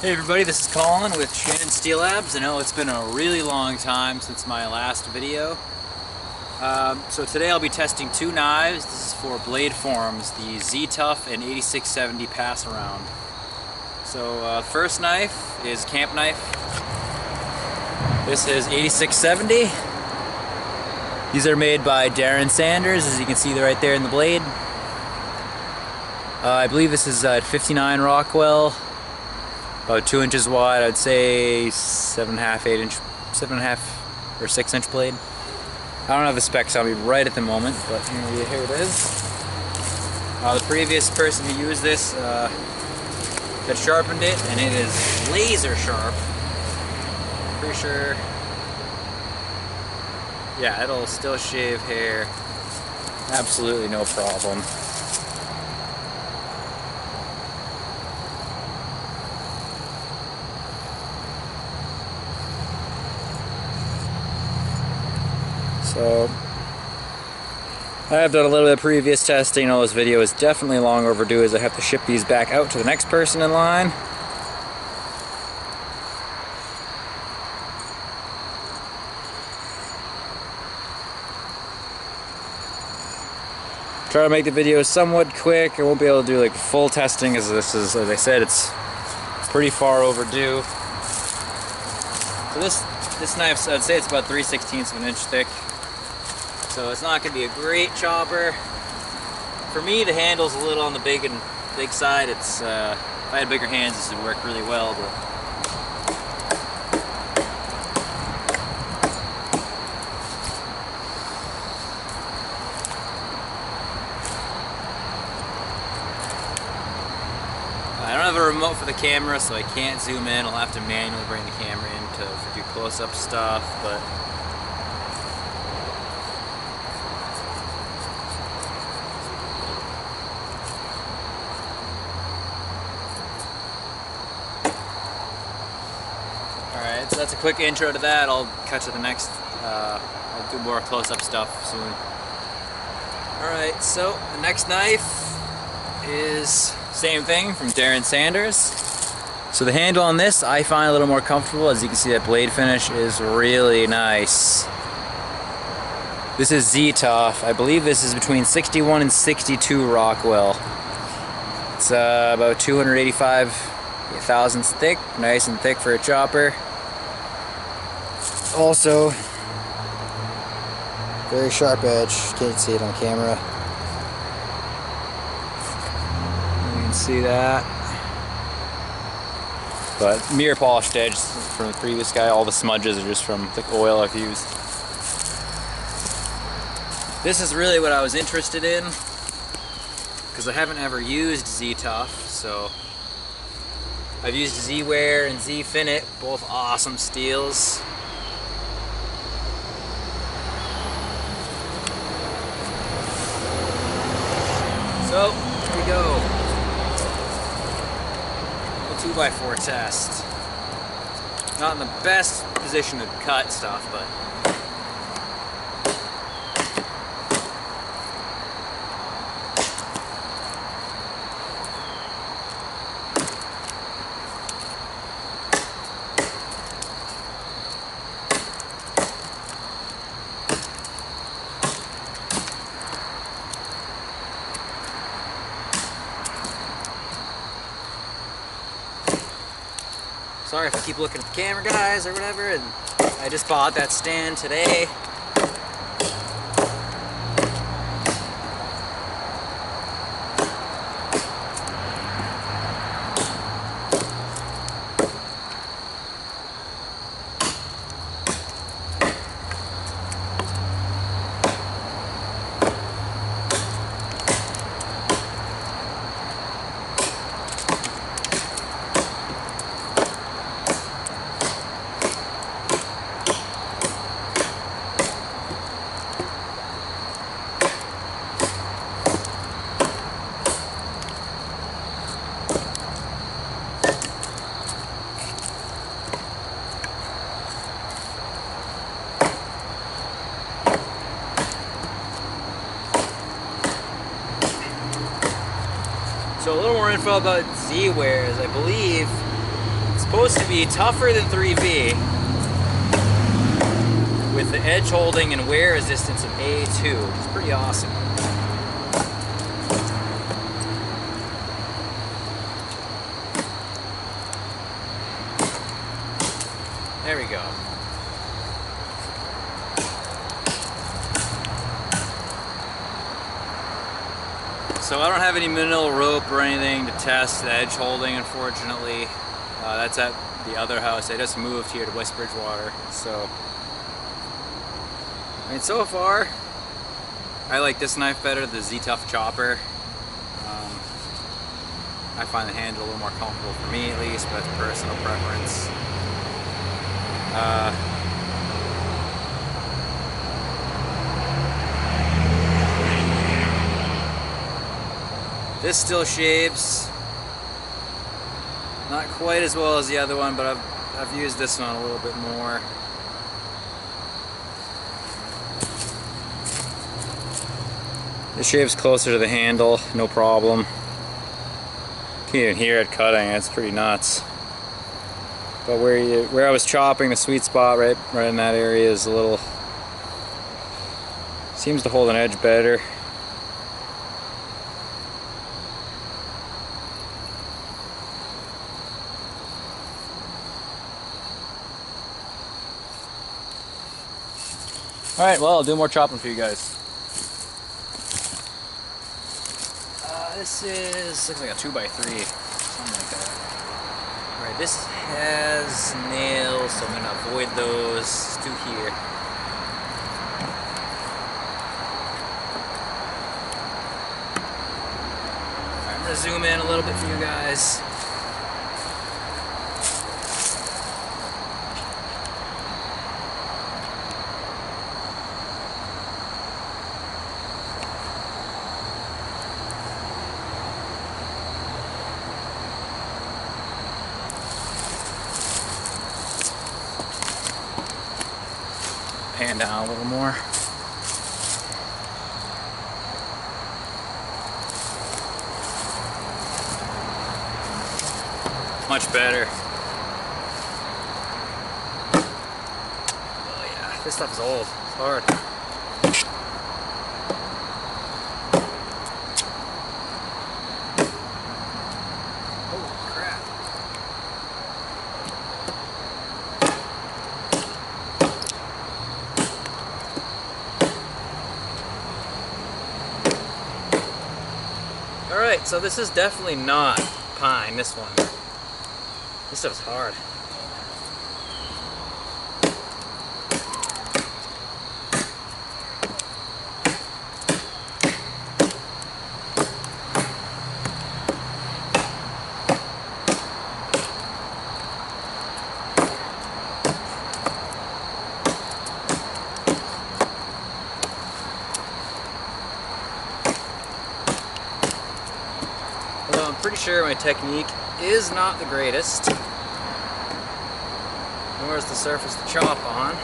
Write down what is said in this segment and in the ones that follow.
Hey everybody, this is Colin with Shannon Steel Labs. I know it's been a really long time since my last video. So today I'll be testing two knives. This is for bladeforums, the ztuff and 8670 passaround. So first knife is camp knife. This is 8670. These are made by Darrin Sanders, as you can see right there in the blade. I believe this is at 59 Rockwell. About 2 inches wide, I'd say 7.5, 8 inch, 7.5 or 6 inch blade. I don't have the specs on me right at the moment, but here it is. The previous person who used this had sharpened it, and it is laser sharp. Pretty sure, yeah, it'll still shave hair. Absolutely no problem. So I have done a little bit of previous testing. All this video is definitely long overdue, as I have to ship these back out to the next person in line. Try to make the video somewhat quick. I won't be able to do like full testing, as this is, as I said, it's pretty far overdue. So this knife, I'd say it's about 3/16 of an inch thick. So it's not going to be a great chopper. For me, the handle's a little on the big side. It's if I had bigger hands, this would work really well. But I don't have a remote for the camera, so I can't zoom in. I'll have to manually bring the camera in to do close-up stuff. But alright, so that's a quick intro to that. I'll cut to the next, I'll do more close-up stuff soon. Alright, so the next knife is same thing from Darrin Sanders. So the handle on this I find a little more comfortable. As you can see, that blade finish is really nice. This is ztuff. I believe this is between 61 and 62 Rockwell. It's about 285 thousandths thick, nice and thick for a chopper. Also, very sharp edge. Can't see it on camera. You can see that. But mirror polished edge from the previous guy. All the smudges are just from the oil I've used. This is really what I was interested in, because I haven't ever used ztuff. So I've used Z-Wear and Z-Finit, both awesome steels. So, here we go. 2x4 test. Not in the best position to cut stuff, but sorry if I keep looking at the camera, guys, or whatever. And I just bought that stand today. So a little more info about Z-Wear is I believe supposed to be tougher than 3V with the edge holding and wear resistance of A2, which is pretty awesome. There we go. So I don't have any manila rope or anything to test the edge holding, unfortunately. That's at the other house. I just moved here to West Bridgewater. So, I mean, so far, I like this knife better, the ztuff chopper. I find the handle a little more comfortable for me at least, but that's personal preference. This still shaves, not quite as well as the other one, but I've used this one a little bit more. It shaves closer to the handle, no problem. You can even hear it cutting, it's pretty nuts. But where I was chopping, the sweet spot right in that area is a little, seems to hold an edge better. Alright, well, I'll do more chopping for you guys. This looks like a 2x3, something like that. Alright, this has nails, so I'm going to avoid those to here. Alright, I'm going to zoom in a little bit for you guys. Pan down a little more. Much better. Oh yeah, this stuff is old. It's hard. Alright, so this is definitely not pine, this one. This stuff's hard. Although I'm pretty sure my technique is not the greatest, nor is the surface to chop on.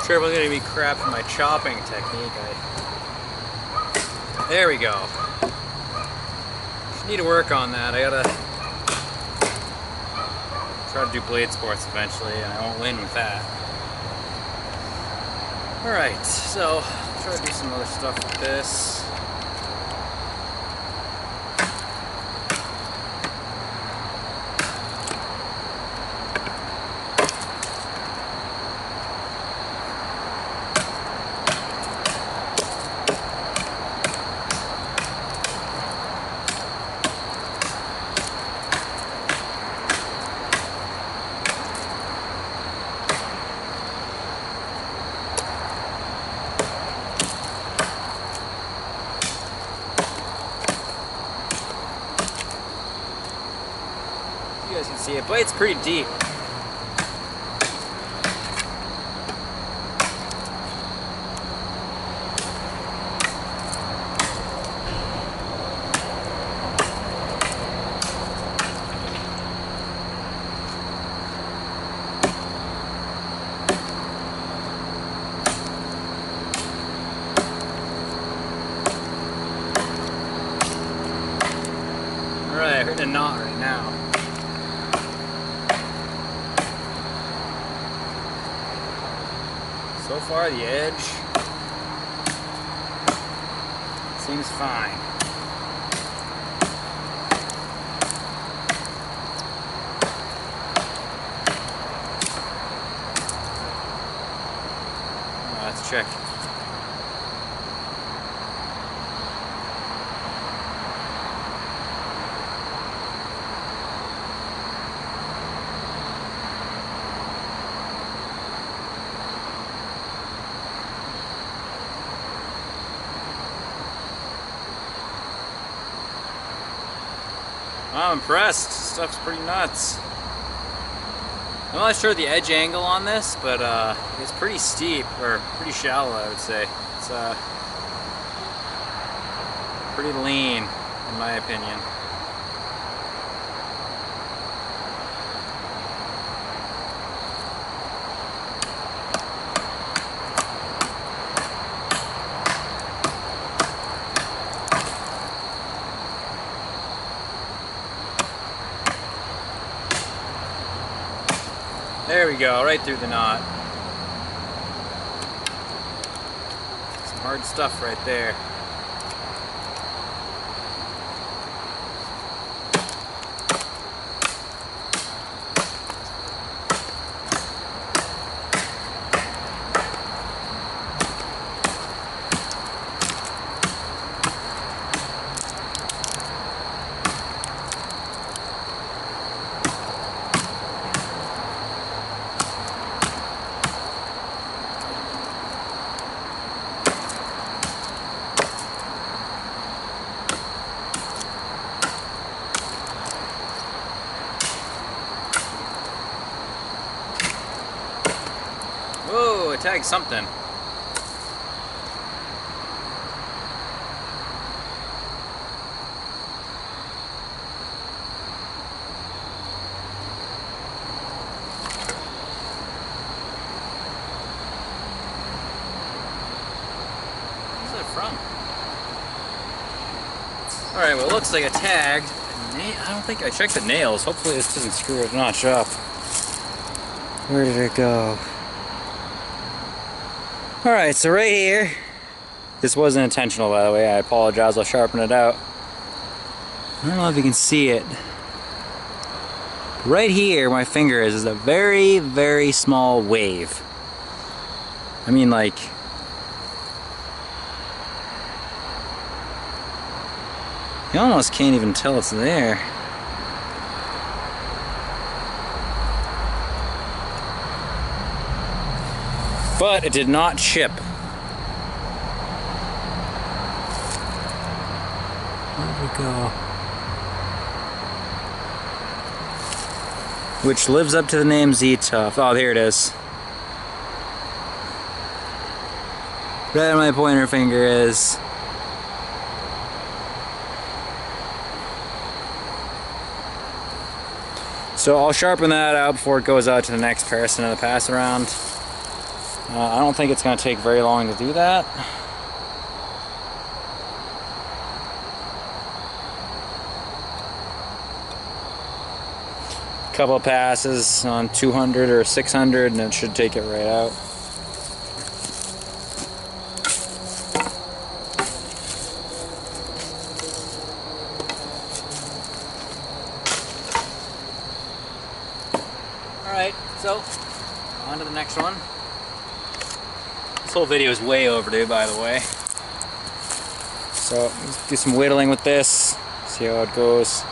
Sure, if I'm gonna be crap for my chopping technique. There we go. Just need to work on that. I gotta try to do blade sports eventually, and I won't win with that. Alright, so try to do some other stuff with this. See, it bites pretty deep. Alright, hitting a knot right now. So far the edge seems fine. Let's check. I'm impressed. Stuff's pretty nuts. I'm not sure the edge angle on this, but it's pretty steep, or pretty shallow, I would say. It's pretty lean, in my opinion. There we go, right through the knot. Some hard stuff right there. Whoa, it tagged something. Where's that from? Alright, well it looks like it tagged. I don't think I checked the nails. Hopefully this doesn't screw a notch up. Where did it go? Alright, so right here, this wasn't intentional by the way, I apologize, I'll sharpen it out. I don't know if you can see it. Right here, my finger is a very, very small wave. I mean like, you almost can't even tell it's there. But it did not chip. Where did it go? Which lives up to the name ztuff. Oh, here it is. Right where my pointer finger is. So I'll sharpen that out before it goes out to the next person in the pass around. I don't think it's going to take very long to do that. Couple of passes on 200 or 600 and it should take it right out. Alright, so on to the next one. This whole video is way overdue, by the way. So let's do some whittling with this, see how it goes.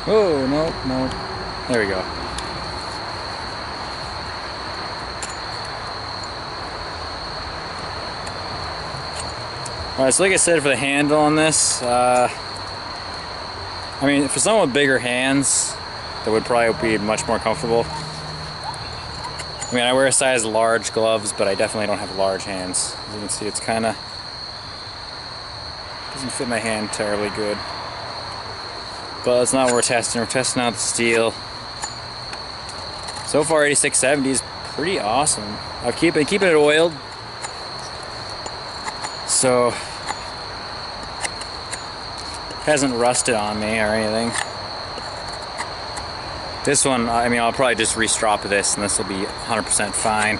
Oh, no, no. There we go. Alright, so like I said, for the handle on this, I mean, for someone with bigger hands, that would probably be much more comfortable. I mean, I wear a size large gloves, but I definitely don't have large hands. As you can see, it's kind of doesn't fit my hand terribly good. But that's not what we're testing. We're testing out the steel. So far, 8670 is pretty awesome. I've been keeping it oiled, so it hasn't rusted on me or anything. This one, I mean, I'll probably just restrop this, and this will be 100% fine.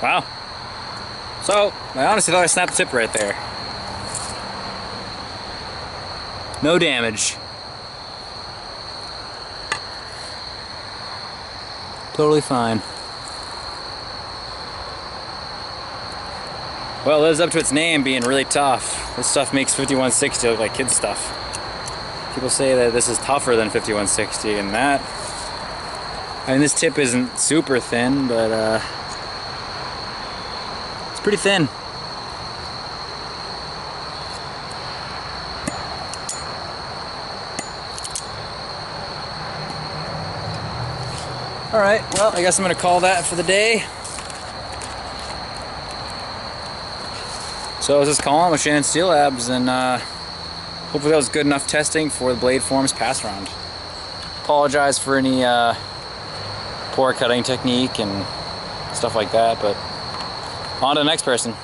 Wow. So, I honestly thought I snapped the tip right there. No damage. Totally fine. Well, it lives up to its name, being really tough. This stuff makes 5160 look like kid stuff. People say that this is tougher than 5160, and that... I mean, this tip isn't super thin, but it's pretty thin. Alright, well, I guess I'm going to call that for the day. So I was just calling with Shannon Steel Labs, and hopefully that was good enough testing for the bladeforums passaround. Apologize for any poor cutting technique and stuff like that, but on to the next person.